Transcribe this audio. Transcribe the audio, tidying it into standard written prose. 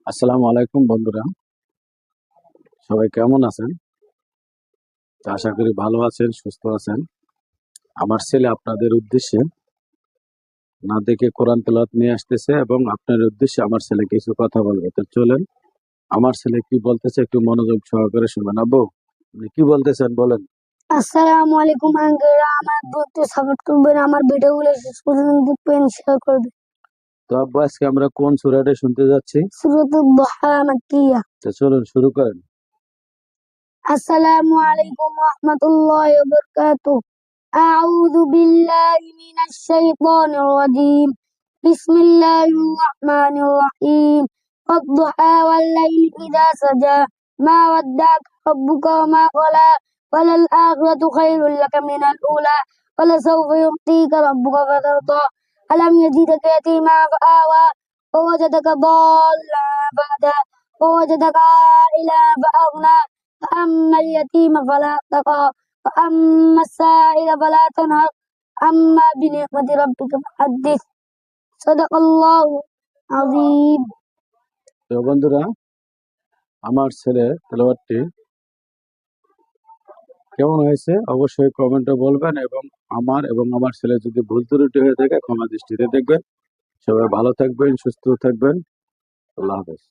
আসসালামু আলাইকুম বন্ধুরা, সবাই কেমন আছেন? তো আশা করি ভালো আছেন, সুস্থ আছেন। আমার ছেলে আপনাদের উদ্দেশ্যে না দেখে কোরআন তেলাওয়াত নিয়ে আসতেছে এবং আপনার উদ্দেশ্যে আমার ছেলে কিছু কথা বলবে। তো চলেন, আমার ছেলে কি বলতেছে একটু মনোযোগ সহকারে শুনবেন। আব্বু, আপনি কি বলতেছেন বলেন। আসসালামু আলাইকুম আঙ্কেল, আমার বলতে সাপোর্ট করবেন, আমার ভিডিওগুলো শেষ পর্যন্ত দেখবেন, শেয়ার করবেন। তো আব্বু, আজকে আমরা কোন সূরাটা শুনতে যাচ্ছি? সূরাতুদ দুহা মাক্কিয়া। তো চলুন শুরু করেন। আসসালামু আলাইকুম ওয়া রাহমাতুল্লাহি ওয়া বারাকাতুহু। আউযু বিল্লাহি মিনাশ শাইতানির রাজীম। বিসমিল্লাহির রাহমানির রাহিম। ওয়াদ-দুহা ওয়াল-লাইলি ইযা সাজা। মা ওয়াদ্দা'আকা রাব্বুকা ওয়া মা ক্বালা। ওয়ালাল আখিরাতু খায়রুল লাকা মিনাল উলা। ওয়ালাসাওফা yu'tika rabbuka fatarda। আলাম ইয়াজিদকা ইয়াতীমান ফাআওয়া। ওয়াওয়াজাদাকা ضالًّا فهدى। ووجدك عائلا فأغنى. فأما اليتيم فلا تقهر. وأما السائل فلا تنهر. أما بنعمة ربك فحدث. صدق الله العظيم. তো বন্ধুরা, আমার ছেলে তেলাওয়াতটি কেমন হয়েছে অবশ্যই কমেন্টে বলবেন এবং আমার ছেলে যদি ভুল ত্রুটি হয়ে থাকে ক্ষমা দৃষ্টিতে দেখবেন। সবাই ভালো থাকবেন, সুস্থ থাকবেন। আল্লাহ হাফেজ।